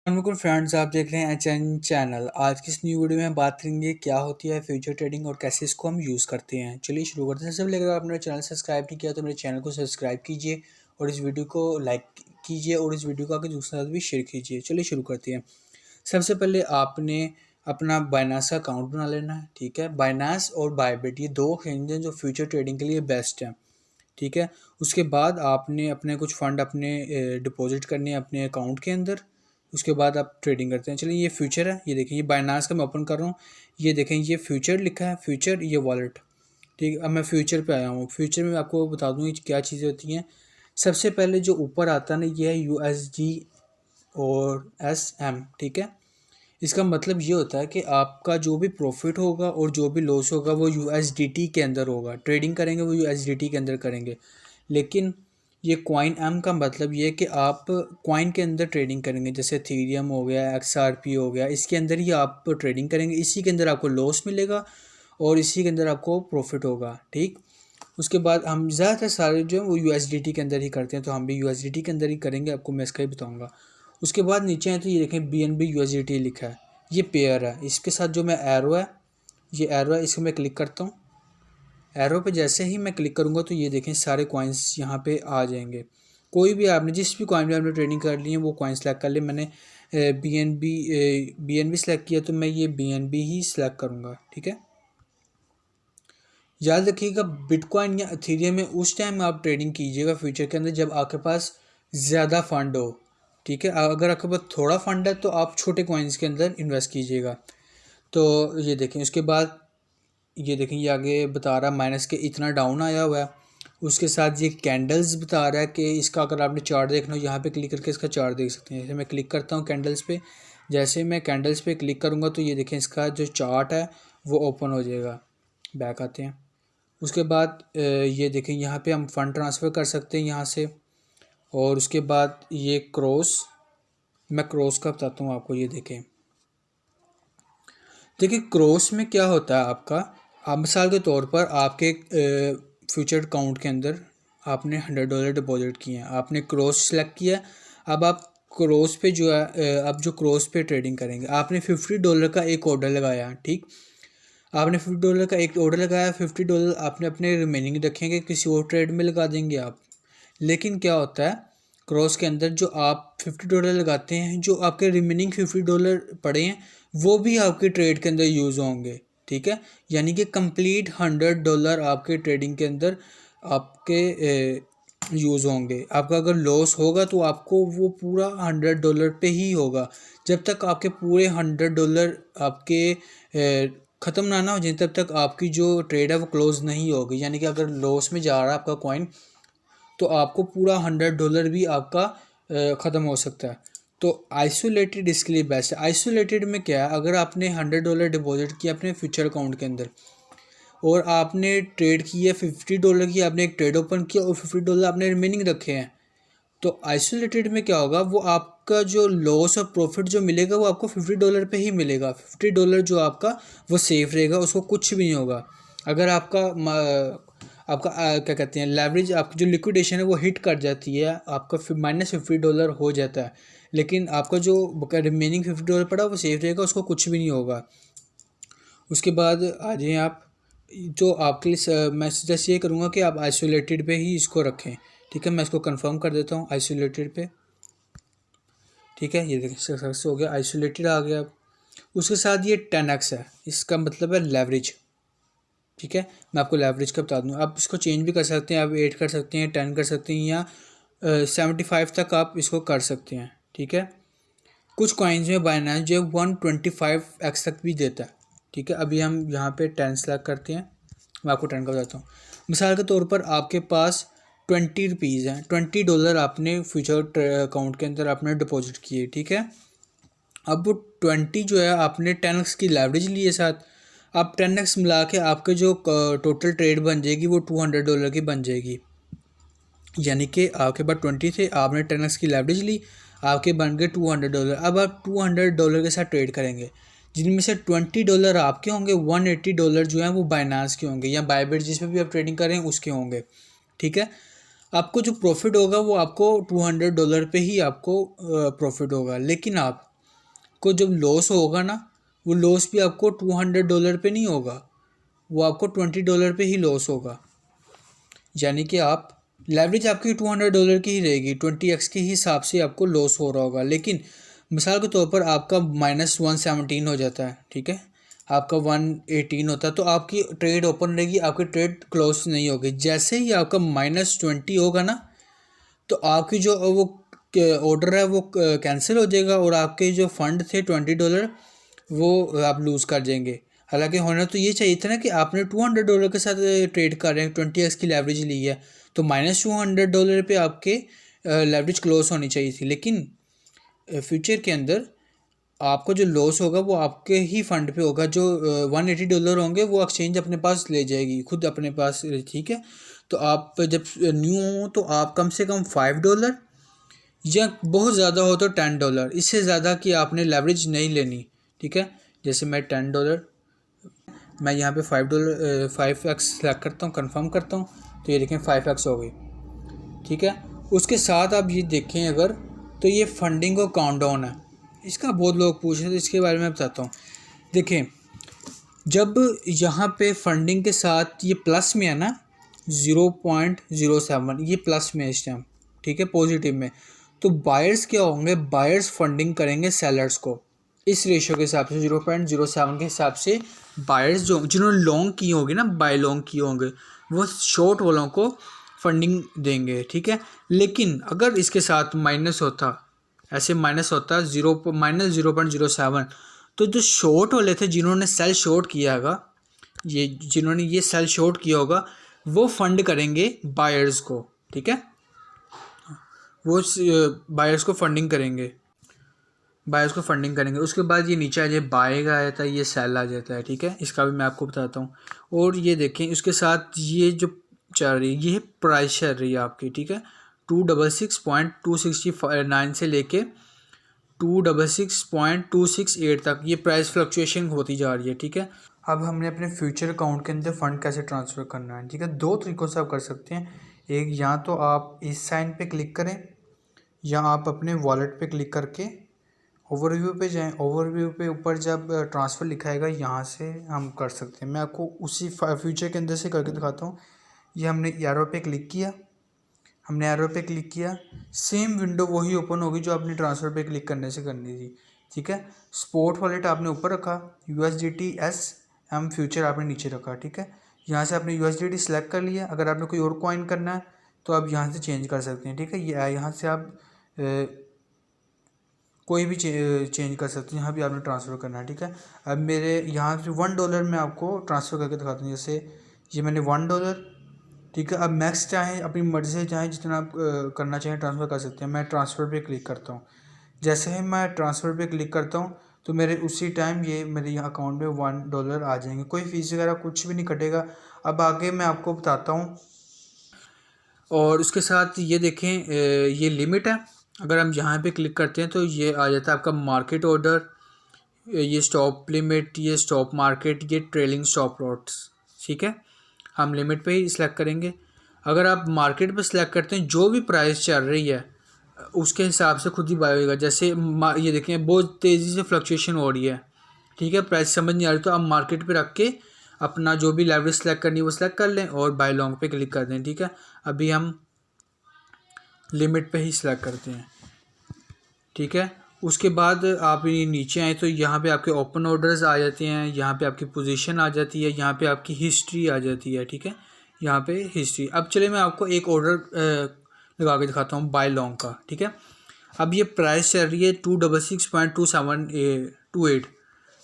बिल्कुल फ्रेंड्स, आप देख रहे हैं एचएन चैनल। आज की इस न्यू वीडियो में हम बात करेंगे क्या होती है फ्यूचर ट्रेडिंग और कैसे इसको हम यूज़ करते हैं। चलिए शुरू करते हैं। सबसे पहले अगर आपने चैनल सब्सक्राइब नहीं किया तो मेरे चैनल को सब्सक्राइब कीजिए और इस वीडियो को लाइक कीजिए और इस वीडियो को आगे दूसरे साथ भी शेयर कीजिए। चलिए शुरू करते हैं। सबसे पहले आपने अपना बाइनास का अकाउंट बना लेना है। ठीक है, बाइनास और बायबिट ये दो एक्सचेंज हैं जो फ्यूचर ट्रेडिंग के लिए बेस्ट हैं। ठीक है, उसके बाद आपने अपने कुछ फ़ंड अपने डिपॉजिट करने हैं अपने अकाउंट के अंदर। उसके बाद आप ट्रेडिंग करते हैं। चलिए ये फ्यूचर है, ये देखें, ये बाइनांस का मैं ओपन कर रहा हूँ। ये देखें, ये फ्यूचर लिखा है, फ्यूचर, ये वॉलेट। ठीक है, अब मैं फ्यूचर पे आया हूँ। फ्यूचर में आपको बता दूँ क्या चीज़ें होती हैं। सबसे पहले जो ऊपर आता है ना, ये है USD और SM। ठीक है, इसका मतलब ये होता है कि आपका जो भी प्रॉफिट होगा और जो भी लॉस होगा वो USDT के अंदर होगा। ट्रेडिंग करेंगे वो USDT के अंदर करेंगे। लेकिन ये कॉइन एम का मतलब ये है कि आप कॉइन के अंदर ट्रेडिंग करेंगे, जैसे इथेरियम हो गया, XRP हो गया, इसके अंदर ही आप ट्रेडिंग करेंगे। इसी के अंदर आपको लॉस मिलेगा और इसी के अंदर आपको प्रॉफिट होगा। ठीक, उसके बाद हम ज़्यादातर सारे जो हैं वो USDT के अंदर ही करते हैं, तो हम भी USDT के अंदर ही करेंगे। आपको मैं इसका ही बताऊँगा। उसके बाद नीचे है तो ये देखें BNB USDT लिखा है, ये पेयर है। इसके साथ जो मैं एरो है, ये एरो है, इसको मैं क्लिक करता हूँ। एरो पे जैसे ही मैं क्लिक करूँगा तो ये देखें सारे कॉइन्स यहाँ पे आ जाएंगे। कोई भी आपने जिस भी कॉइन में आपने ट्रेडिंग कर ली है वो कॉइन सेलेक्ट कर ले। मैंने BNB सेलेक्ट किया तो मैं ये BNB ही सिलेक्ट करूँगा। ठीक है, याद रखिएगा बिटकॉइन या इथेरियम में उस टाइम आप ट्रेडिंग कीजिएगा फ्यूचर के अंदर जब आपके पास ज़्यादा फंड हो। ठीक है, अगर आपके पास थोड़ा फंड है तो आप छोटे कॉइन्स के अंदर इन्वेस्ट कीजिएगा। तो ये देखें, उसके बाद ये देखें, ये आगे बता रहा है माइनस के इतना डाउन आया हुआ है। उसके साथ ये कैंडल्स बता रहा है कि इसका अगर आपने चार्ट देखना हो यहाँ पे क्लिक करके इसका चार्ट देख सकते हैं। जैसे मैं क्लिक करता हूँ कैंडल्स पे, जैसे मैं कैंडल्स पे क्लिक करूँगा तो ये देखें इसका जो चार्ट है वो ओपन हो जाएगा। बैक आते हैं। उसके बाद ये देखें यहाँ पे हम फ़ंड ट्रांसफ़र कर सकते हैं यहाँ से। और उसके बाद ये क्रॉस, मैं क्रॉस का बताता हूँ आपको। ये देखें, देखिए क्रॉस में क्या होता है आपका। आप मिसाल के तौर पर आपके फ्यूचर अकाउंट के अंदर आपने $100 डिपॉजिट किए हैं, आपने क्रॉस सेलेक्ट किया। अब आप क्रॉस पे जो है अब जो क्रॉस पे ट्रेडिंग करेंगे, आपने $50 का एक ऑर्डर लगाया। ठीक, आपने $50 का एक ऑर्डर लगाया, $50 आपने अपने रिमेनिंग रखेंगे, किसी और ट्रेड में लगा देंगे आप। लेकिन क्या होता है क्रॉस के अंदर, जो आप $50 लगाते हैं, जो आपके रिमेनिंग $50 पड़े हैं वो भी आपके ट्रेड के अंदर यूज़ होंगे। ठीक है, यानी कि कंप्लीट $100 आपके ट्रेडिंग के अंदर आपके यूज़ होंगे। आपका अगर लॉस होगा तो आपको वो पूरा $100 पे ही होगा। जब तक आपके पूरे $100 आपके ख़त्म ना हो जाए तब तक आपकी जो ट्रेड है वो क्लोज़ नहीं होगी। यानी कि अगर लॉस में जा रहा है आपका कॉइन तो आपको पूरा $100 भी आपका ख़त्म हो सकता है। तो आइसोलेटेड इसके लिए बेस्ट है। आइसोलेटेड में क्या है, अगर आपने $100 डिपॉजिट किया अपने फ्यूचर अकाउंट के अंदर और आपने ट्रेड किया $50 की, आपने एक ट्रेड ओपन किया और $50 आपने रिमेनिंग रखे हैं, तो आइसोलेटेड में क्या होगा, वो आपका जो लॉस और प्रॉफिट जो मिलेगा वो आपको $50 पे ही मिलेगा। $50 जो आपका वो सेफ रहेगा, उसको कुछ भी नहीं होगा। अगर आपका आपका क्या कहते हैं लेवरेज, आपकी जो लिक्विडेशन है वो हिट कर जाती है, आपका -$50 हो जाता है, लेकिन आपका जो रिमेनिंग $50 पड़ा वो सेफ रहेगा, उसको कुछ भी नहीं होगा। उसके बाद आ जाइए आप, जो आपके लिए मैं सजेस्ट ये करूँगा कि आप आइसोलेटेड पे ही इसको रखें। ठीक है, मैं इसको कंफर्म कर देता हूँ आइसोलेटेड पे। ठीक है, ये देखिए सक्सेस हो गया, आइसोलेटेड आ गया। उसके साथ ये 10x है, इसका मतलब है लेवरेज। ठीक है, मैं आपको लेवरेज का बता दूँ। आप इसको चेंज भी कर सकते हैं, आप 8 कर सकते हैं, 10 कर सकते हैं, या 75 तक आप इसको कर सकते हैं। ठीक है, कुछ कॉइन्स में बाइनेंस जो है 125x तक भी देता है। ठीक है, अभी हम यहाँ पे 10 सेलेक्ट करते हैं। मैं आपको 10 का बताता हूँ। मिसाल के तौर पर आपके पास ₹20 हैं, $20 आपने फ्यूचर अकाउंट के अंदर आपने डिपॉजिट किए। ठीक है, अब वो 20 जो है आपने 10x की लेवरेज लिए साथ, आप 10x मिला के आपके जो टोटल ट्रेड बन जाएगी वो $200 की बन जाएगी। यानी कि आपके पास 20 थे, आपने 10x की लेवरेज ली, आपके बन गए $200। अब आप $200 के साथ ट्रेड करेंगे, जिनमें से $20 आपके होंगे, $180 जो हैं वो बाइनांस के होंगे या बायबिट जिस पे भी आप ट्रेडिंग कर रहे हैं उसके होंगे। ठीक है, आपको जो प्रॉफिट होगा वो आपको $200 पे ही आपको प्रॉफिट होगा। लेकिन आप आपको जब लॉस होगा ना, वो लॉस भी आपको $200 पे नहीं होगा, वो आपको $20 पे ही लॉस होगा। यानी कि आप लेवरेज आपकी $200 की ही रहेगी, 20x के हिसाब से आपको लॉस हो रहा होगा। लेकिन मिसाल के तौर पर आपका -117 हो जाता है, ठीक है, आपका 118 होता है, तो आपकी ट्रेड ओपन रहेगी, आपकी ट्रेड क्लोज नहीं होगी। जैसे ही आपका -20 होगा ना, तो आपकी जो वो ऑर्डर है वो कैंसिल हो जाएगा और आपके जो फंड थे $20 वो आप लूज़ कर जाएंगे। हालांकि होना तो ये चाहिए था ना कि आपने $200 के साथ ट्रेड कर रहे हैं, 20x की लेवरेज ली है, तो -$200 पे आपके लेवरेज क्लोज होनी चाहिए थी। लेकिन फ्यूचर के अंदर आपको जो लॉस होगा वो आपके ही फंड पे होगा, जो $180 होंगे वो एक्सचेंज अपने पास ले जाएगी खुद अपने पास, ठीक है। तो आप जब न्यू हो तो आप कम से कम $5 या बहुत ज़्यादा हो तो $10, इससे ज़्यादा कि आपने लेवरेज नहीं लेनी, ठीक है। जैसे मैं $10, मैं यहाँ पे $5 सेलेक्ट करता हूँ, कंफर्म करता हूँ, तो ये देखें 5x हो गई, ठीक है। उसके साथ आप ये देखें अगर, तो ये फंडिंग का काउंटडाउन है, इसका बहुत लोग पूछ रहे हैं, तो इसके बारे में बताता हूँ। देखें, जब यहाँ पे फंडिंग के साथ ये प्लस में है ना 0.07, ये प्लस में है इस टाइम, ठीक है, पॉजिटिव में, तो बायर्स क्या होंगे, बायर्स फंडिंग करेंगे सेलर्स को इस रेशियो के हिसाब से, 0.07 के हिसाब से बायर्स जो जिन्होंने लॉन्ग किए होंगे ना, बाय लॉन्ग किए होंगे, वो शॉर्ट वालों को फंडिंग देंगे, ठीक है। लेकिन अगर इसके साथ माइनस होता, ऐसे माइनस होता -0.07, तो जो शॉर्ट वाले थे जिन्होंने सेल शॉर्ट किया होगा, ये जिन्होंने ये सेल शॉर्ट किया होगा, वो फंड करेंगे बायर्स को, ठीक है, वो बायर्स को फंडिंग करेंगे, बायर्स को फंडिंग करेंगे। उसके बाद ये नीचे आ जाए, बाय का आता है, ये सेल आ जाता है, ठीक है, इसका भी मैं आपको बताता हूँ। और ये देखें, इसके साथ ये जो चल रही है, ये प्राइस चल रही है आपकी, ठीक है, 266.269 से लेके 266.268 तक ये प्राइस फ्लक्चुएशन होती जा रही है, ठीक है। अब हमने अपने फ्यूचर अकाउंट के अंदर फ़ंड कैसे ट्रांसफ़र करना है, ठीक है, दो तरीक़ों से आप कर सकते हैं। एक, या तो आप इस साइन पे क्लिक करें, या आप अपने वॉलेट पे क्लिक करके ओवरव्यू पे जाएं। ओवरव्यू पे ऊपर जब ट्रांसफ़र लिखा आएगा, यहाँ से हम कर सकते हैं। मैं आपको उसी फ्यूचर के अंदर से करके दिखाता हूँ। ये हमने एरो पे क्लिक किया, हमने एरो पे क्लिक किया, सेम विंडो वही ओपन होगी जो आपने ट्रांसफ़र पे क्लिक करने से करनी थी, ठीक है। स्पॉट वॉलेट आपने ऊपर रखा, USDT SM फ्यूचर आपने नीचे रखा, ठीक है। यहाँ से आपने USDT सेलेक्ट कर लिया। अगर आपने कोई और कॉइन करना है तो आप यहाँ से चेंज कर सकते हैं, ठीक है। ये यहाँ से आप कोई भी चेंज कर सकते हैं, यहाँ भी आपने ट्रांसफ़र करना है, ठीक है। अब मेरे यहाँ से $1 मैं आपको ट्रांसफ़र करके दिखाता हूँ। जैसे ये मैंने $1, ठीक है। अब मैक्स चाहें अपनी मर्ज़ी से चाहें जितना आप करना चाहें ट्रांसफ़र कर सकते हैं। मैं ट्रांसफ़र पे क्लिक करता हूँ। जैसे ही मैं ट्रांसफ़र पे क्लिक करता हूँ तो मेरे उसी टाइम ये मेरे यहाँ अकाउंट में $1 आ जाएंगे, कोई फ़ीस वगैरह कुछ भी नहीं कटेगा। अब आगे मैं आपको बताता हूँ। और उसके साथ ये देखें, ये लिमिट है, अगर हम यहाँ पे क्लिक करते हैं तो ये आ जाता है आपका मार्केट ऑर्डर, ये स्टॉप लिमिट, ये स्टॉप मार्केट, ये ट्रेलिंग स्टॉप लॉट्स, ठीक है। हम लिमिट पे ही सिलेक्ट करेंगे। अगर आप मार्केट पे सिलेक्ट करते हैं, जो भी प्राइस चल रही है उसके हिसाब से खुद ही बाय होगा। जैसे ये देखें, बहुत तेज़ी से फ्लक्चुएशन हो रही है, ठीक है, प्राइस समझ नहीं आ रही, तो आप मार्केट पे रख के अपना जो भी लेवरेज सेलेक्ट करनी है वो सिलेक्ट कर लें और बाय लॉन्ग पे क्लिक कर दें, ठीक है। अभी हम लिमिट पे ही सिलेक्ट करते हैं, ठीक है। उसके बाद आप ये नीचे आए तो यहाँ पे आपके ओपन ऑर्डर्स आ जाते हैं, यहाँ पे आपकी पोजीशन आ जाती है, यहाँ पे आपकी हिस्ट्री आ जाती है, ठीक है, यहाँ पे हिस्ट्री। अब चलिए मैं आपको एक ऑर्डर लगा के दिखाता हूँ बाय लॉन्ग का, ठीक है। अब ये प्राइस चल रही है 266.2728।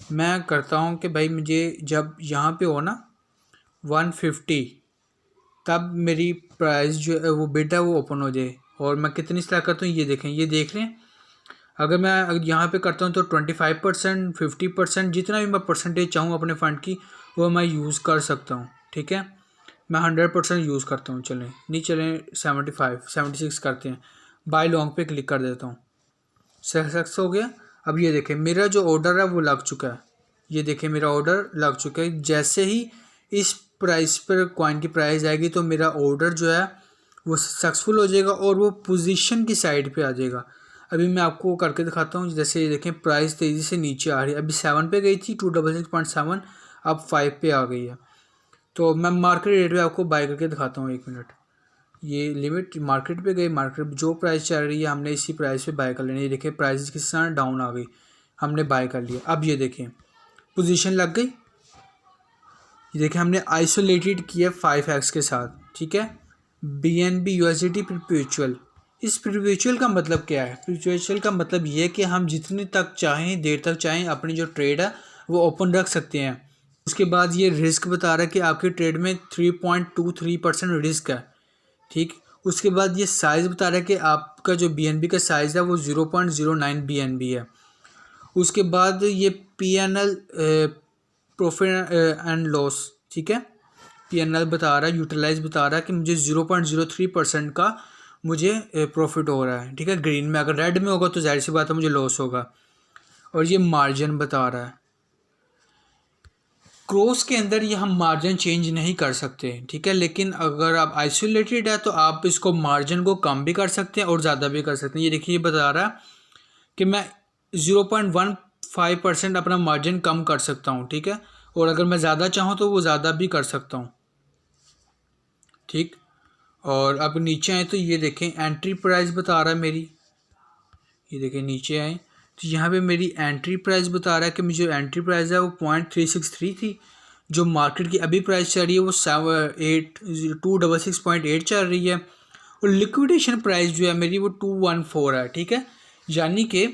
मैं करता हूँ कि भाई मुझे जब यहाँ पे हो ना 150, तब मेरी प्राइस जो है वो बिड है वो ओपन हो जाए। और मैं कितनी सेलेक्ट करता हूँ, ये देखें, ये देख लें। अगर मैं यहाँ पे करता हूँ तो 25%, 50%, जितना भी मैं परसेंटेज चाहूँ अपने फ़ंड की वो मैं यूज़ कर सकता हूँ, ठीक है। मैं 100% यूज़ करता हूँ। चलें, नहीं चलें 75, 76 करते हैं। बाय लॉन्ग पे क्लिक कर देता हूँ, सक्सेस हो गया। अब ये देखें, मेरा जो ऑर्डर है वो लग चुका है, ये देखें मेरा ऑर्डर लग चुका है। जैसे ही इस प्राइस पर कॉइन की प्राइस आएगी तो मेरा ऑर्डर जो है वो सक्सेसफुल हो जाएगा और वो पोजीशन की साइड पे आ जाएगा। अभी मैं आपको करके दिखाता हूँ। जैसे ये देखें प्राइस तेज़ी से नीचे आ रही है, अभी 7 पे गई थी 266.7, अब 5 पे आ गई है। तो मैं मार्केट रेट पे आपको बाय करके दिखाता हूँ, 1 मिनट। ये लिमिट मार्केट पे गई, मार्केट जो प्राइस चल रही है हमने इसी प्राइस पे बाय कर लेना। ये देखिए प्राइस किस तरह डाउन आ गई, हमने बाय कर लिया। अब ये देखें पोजीशन लग गई, ये देखें हमने आइसोलेटेड किया 5x के साथ, ठीक है। BNB USDT perpetual. इस परपेचुअल का मतलब क्या है? परपेचुअल का मतलब ये है कि हम जितने तक चाहें, देर तक चाहें, अपनी जो ट्रेड है वो ओपन रख सकते हैं। उसके बाद ये रिस्क बता रहा है कि आपके ट्रेड में 3.23% रिस्क है, ठीक। उसके बाद ये साइज़ बता रहा है कि आपका जो BNB का साइज़ है वो 0.09 BNB है। उसके बाद ये PNL प्रॉफिट एंड लॉस, ठीक है। PNL बता रहा है, यूटिलाइज बता रहा है कि मुझे 0.03% का मुझे प्रॉफिट हो रहा है, ठीक है। ग्रीन में, अगर रेड में होगा तो जाहिर सी बात है मुझे लॉस होगा। और ये मार्जिन बता रहा है। क्रॉस के अंदर ये हम मार्जिन चेंज नहीं कर सकते, ठीक है। लेकिन अगर आप आइसोलेटेड है तो आप इसको मार्जिन को कम भी कर सकते हैं और ज़्यादा भी कर सकते हैं। ये देखिए ये बता रहा है कि मैं 0.15% अपना मार्जिन कम कर सकता हूँ, ठीक है। और अगर मैं ज़्यादा चाहूँ तो वो ज़्यादा भी कर सकता हूँ, ठीक। और अब नीचे आए तो ये देखें एंट्री प्राइस बता रहा है मेरी, ये देखें नीचे आए तो यहाँ पे मेरी एंट्री प्राइस बता रहा है कि मुझे एंट्री प्राइस है वो 0.363 थी। जो मार्केट की अभी प्राइस चल रही है वो 266.8 चल रही है। और लिक्विडेशन प्राइस जो है मेरी वो 214 है, ठीक है। यानी कि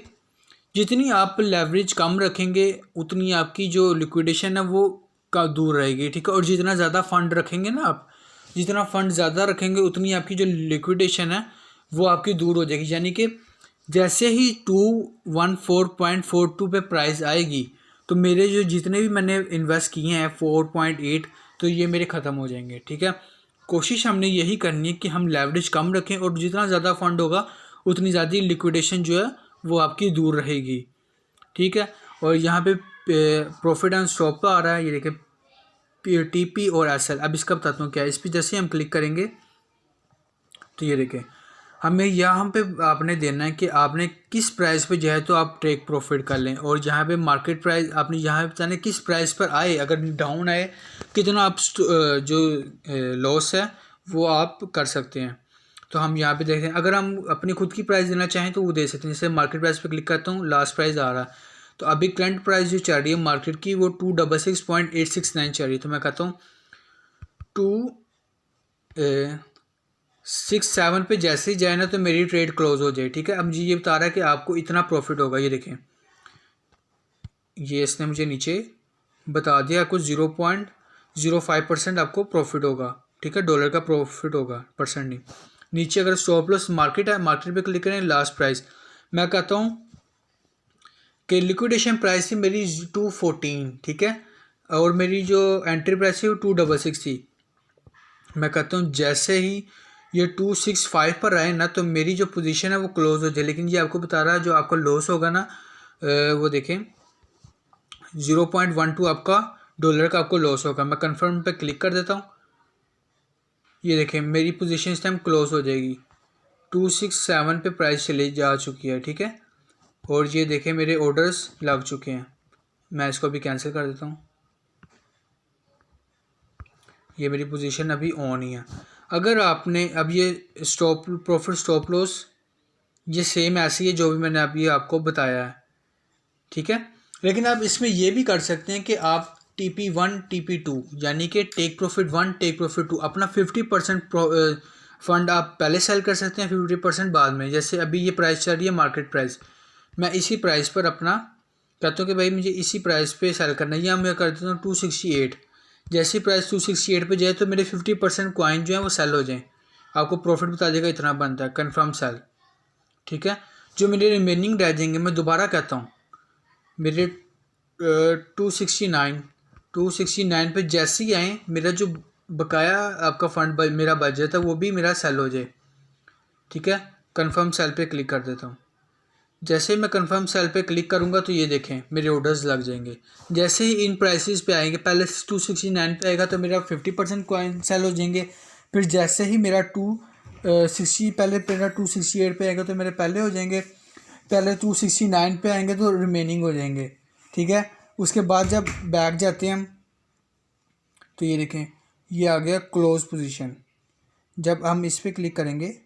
जितनी आप लेवरेज कम रखेंगे उतनी आपकी जो लिक्विडेशन है वो का दूर रहेगी, ठीक है। और जितना ज़्यादा फंड रखेंगे ना आप, जितना फंड ज़्यादा रखेंगे उतनी आपकी जो लिक्विडेशन है वो आपकी दूर हो जाएगी। यानी कि जैसे ही 214.42 पे प्राइस आएगी तो मेरे जो जितने भी मैंने इन्वेस्ट किए हैं 4.8 तो ये मेरे ख़त्म हो जाएंगे, ठीक है। कोशिश हमने यही करनी है कि हम लेवरेज कम रखें और जितना ज़्यादा फंड होगा उतनी ज़्यादा लिक्विडेशन जो है वो आपकी दूर रहेगी, ठीक है। और यहाँ पे प्रॉफिट एंड स्टॉप का आ रहा है, ये देखिए TP और SL। अब इसका बताता हूँ क्या है। इस पर जैसे हम क्लिक करेंगे तो ये देखें हमें यहाँ पे आपने देना है कि आपने किस प्राइस पे जो है तो आप टेक प्रॉफिट कर लें। और जहाँ पे मार्केट प्राइस आपने यहाँ पे बताना किस प्राइस पर आए, अगर डाउन आए कितना आप जो लॉस है वो आप कर सकते हैं। तो हम यहाँ पे देखते हैं, अगर हम अपनी खुद की प्राइस देना चाहें तो वो दे सकते हैं। जैसे मार्केट प्राइस पे क्लिक करता हूँ, लास्ट प्राइस आ रहा है तो अभी करंट प्राइस जो चल रही है मार्केट की वो 266.869 चल रही है। तो मैं कहता हूँ 267 पे जैसे ही जाए ना तो मेरी ट्रेड क्लोज हो जाए, ठीक है। अब मुझे ये बता रहा है कि आपको इतना प्रॉफिट होगा, ये देखें ये इसने मुझे नीचे बता दिया आपको 0.05% आपको प्रॉफिट होगा, ठीक है। डॉलर का प्रॉफिट होगा, परसेंट नहीं। नीचे अगर स्टॉप लॉस मार्केट है, मार्केट पे क्लिक करें, लास्ट प्राइस मैं कहता हूँ कि लिक्विडेशन प्राइस थी मेरी 214, ठीक है। और मेरी जो एंट्री प्राइस थी वो 266 थी। मैं कहता हूँ जैसे ही ये 265 पर आए ना तो मेरी जो पोजीशन है वो क्लोज हो जाए। लेकिन ये आपको बता रहा है जो आपका लॉस होगा ना वो देखें 0.12 आपका डॉलर का आपको लॉस होगा। मैं कंफर्म पे क्लिक कर देता हूँ, ये देखें मेरी पोजीशन इस टाइम क्लोज हो जाएगी। 267 पे प्राइस चले जा चुकी है, ठीक है। और ये देखें मेरे ऑर्डर्स लग चुके हैं। मैं इसको अभी कैंसिल कर देता हूँ, ये मेरी पोजीशन अभी ऑन ही है। अगर आपने अब ये स्टॉप प्रॉफिट स्टॉप लॉस ये सेम ऐसी है जो भी मैंने अभी आपको बताया है, ठीक है। लेकिन आप इसमें ये भी कर सकते हैं कि आप TP1 TP2 यानी कि टेक प्रॉफिट 1 टेक प्रॉफिट 2 अपना 50% फंड आप पहले सेल कर सकते हैं, 50% बाद में। जैसे अभी ये प्राइस चल रही है मार्केट प्राइस, मैं इसी प्राइस पर अपना कहता हूँ कि भाई मुझे इसी प्राइस पे सेल करना है, या मैं कर देता हूँ 268। जैसे प्राइस 268 पे जाए तो मेरे 50% कॉइन जो है वो सेल हो जाए, आपको प्रॉफिट बता देगा इतना बनता है, कंफर्म सेल, ठीक है। जो मेरे रिमेनिंग रह जाएंगे, मैं दोबारा कहता हूँ मेरे 269 पे जैसे ही आए मेरा जो बकाया आपका फंड मेरा बजट है वो भी मेरा सेल हो जाए, ठीक है। कंफर्म सेल पे क्लिक कर देता हूँ। जैसे ही मैं कंफर्म सेल पे क्लिक करूँगा तो ये देखें मेरे ऑर्डर्स लग जाएंगे। जैसे ही इन प्राइसेस पे आएंगे, पहले 269 पे आएगा तो मेरा 50% कॉइन सेल हो जाएंगे। फिर जैसे ही मेरा 268 पे आएगा तो मेरे पहले हो जाएंगे। पहले 269 पे आएंगे तो रिमेनिंग हो जाएंगे, ठीक है। उसके बाद जब बैक जाते हैं हम तो ये देखें ये आ गया क्लोज पोजीशन। जब हम इस पर क्लिक करेंगे,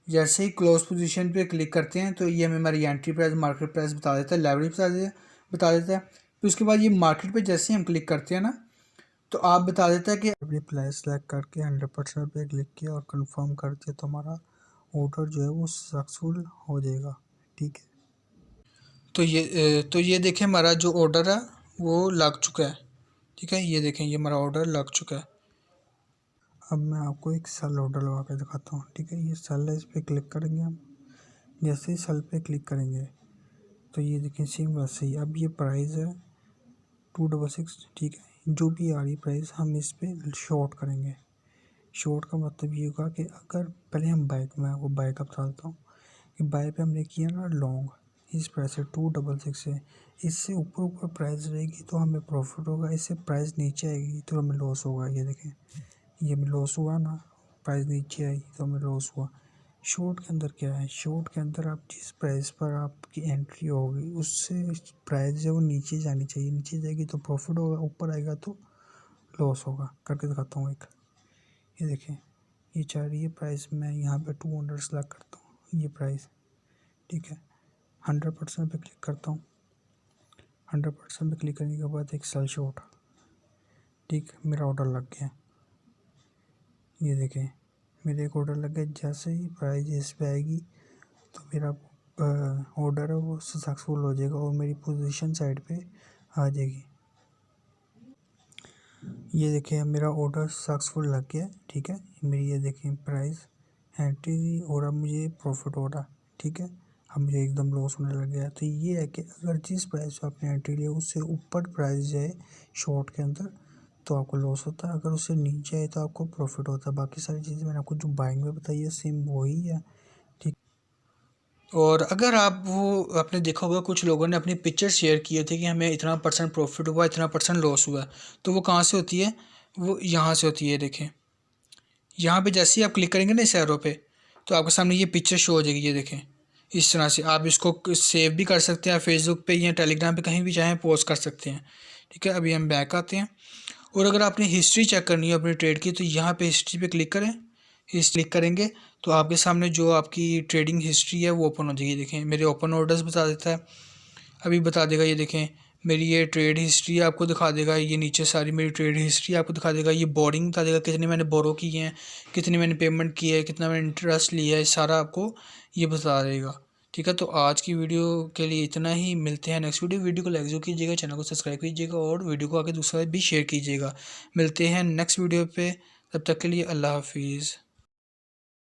जैसे ही क्लोज पोजीशन पे क्लिक करते हैं तो ये हमें हमारी एंट्री प्राइस मार्केट प्राइस बता देता है, लेवरेज बता देता है। फिर उसके बाद ये मार्केट पे जैसे ही हम क्लिक करते हैं ना तो आप बता देता है कि अपनी प्राइस सेलेक्ट करके 100% पे क्लिक किया और कंफर्म कर दिया तो हमारा ऑर्डर जो है वो सक्सेसफुल हो जाएगा, ठीक है। तो ये देखें हमारा जो ऑर्डर है वो लग चुका है, ठीक है। ये देखें ये हमारा ऑर्डर लग चुका है। अब मैं आपको एक सेल ऑर्डर लगा के दिखाता हूँ, ठीक है। ये सेल है, इस पर क्लिक करेंगे हम। जैसे ही सेल पे क्लिक करेंगे तो ये देखें सेम वैसे ही। अब ये प्राइस है 266, ठीक है। जो भी आ रही प्राइस हम इस पर शॉर्ट करेंगे। शॉर्ट का मतलब ये होगा कि अगर पहले हम बाइक में आपको बाइक का बता देता हूँ कि बाय पे हमने किया ना लॉन्ग, इस प्राइस से 266 से इससे ऊपर ऊपर प्राइस रहेगी तो हमें प्रॉफिट होगा, इससे प्राइस नीचे आएगी तो हमें लॉस होगा। ये देखें ये हमें लॉस हुआ ना, प्राइस नीचे आई तो हमें लॉस हुआ। शॉर्ट के अंदर क्या है, शॉर्ट के अंदर आप जिस प्राइस पर आपकी एंट्री होगी उससे प्राइस जो है वो नीचे जानी चाहिए, नीचे जाएगी तो प्रॉफिट होगा, ऊपर आएगा तो लॉस होगा। करके दिखाता हूँ एक, ये देखें ये चाह रही है प्राइस, मैं यहाँ पे 200 सेलेक्ट करता हूँ ये प्राइस, ठीक है। 100% पे क्लिक करता हूँ। 100% पे क्लिक करने के बाद एक सेल शॉर्ट, ठीक, मेरा ऑर्डर लग गया। ये देखें मेरे एक ऑर्डर लग गया। जैसे ही प्राइस इस पे आएगी तो मेरा ऑर्डर है वो सक्सेसफुल हो जाएगा और मेरी पोजीशन साइड पे आ जाएगी। ये देखें मेरा ऑर्डर सक्सेसफुल लग गया, ठीक है। मेरी ये देखें प्राइस एंट्री और अब मुझे प्रॉफिट हो रहा, ठीक है। अब मुझे एकदम लॉस होने लग गया। तो ये है कि अगर जिस प्राइस पे आपने एंट्री लिया उससे ऊपर प्राइस जाए शॉर्ट के अंदर तो आपको लॉस होता है, अगर उससे नीचे आए तो आपको प्रॉफिट होता है। बाकी सारी चीज़ें मैंने आपको जो बाइंग में बताई है सेम वही है, ठीक। और अगर आप वो आपने देखा होगा कुछ लोगों ने अपनी पिक्चर शेयर किए थे कि हमें इतना परसेंट प्रॉफिट हुआ, इतना परसेंट लॉस हुआ, तो वो कहाँ से होती है, वो यहाँ से होती है। देखें यहाँ पे जैसे ही आप क्लिक करेंगे ना इस एरो पे तो आपके सामने ये पिक्चर शो हो जाएगी। ये देखें इस तरह से आप इसको सेव भी कर सकते हैं, फेसबुक पे या टेलीग्राम पे कहीं भी चाहें पोस्ट कर सकते हैं, ठीक है। अभी हम बैक आते हैं और अगर आपने हिस्ट्री चेक करनी है अपनी ट्रेड की तो यहाँ पे हिस्ट्री पे क्लिक करें। क्लिक करेंगे तो आपके सामने जो आपकी ट्रेडिंग हिस्ट्री है वो ओपन हो जाएगी। देखें मेरे ओपन ऑर्डर्स बता देता है, अभी बता देगा। ये देखें मेरी ये ट्रेड हिस्ट्री आपको दिखा देगा, ये नीचे सारी मेरी ट्रेड हिस्ट्री आपको दिखा देगा। ये बोरिंग बता देगा कितने मैंने बोरो किए हैं, कितनी मैंने पेमेंट की है, कितना मैंने इंटरेस्ट लिया है, सारा आपको ये बता देगा, ठीक है। तो आज की वीडियो के लिए इतना ही, मिलते हैं नेक्स्ट वीडियो को लाइक जो कीजिएगा, चैनल को सब्सक्राइब कीजिएगा और वीडियो को आगे दूसरा भी शेयर कीजिएगा। मिलते हैं नेक्स्ट वीडियो पे, तब तक के लिए अल्लाह हाफिज़।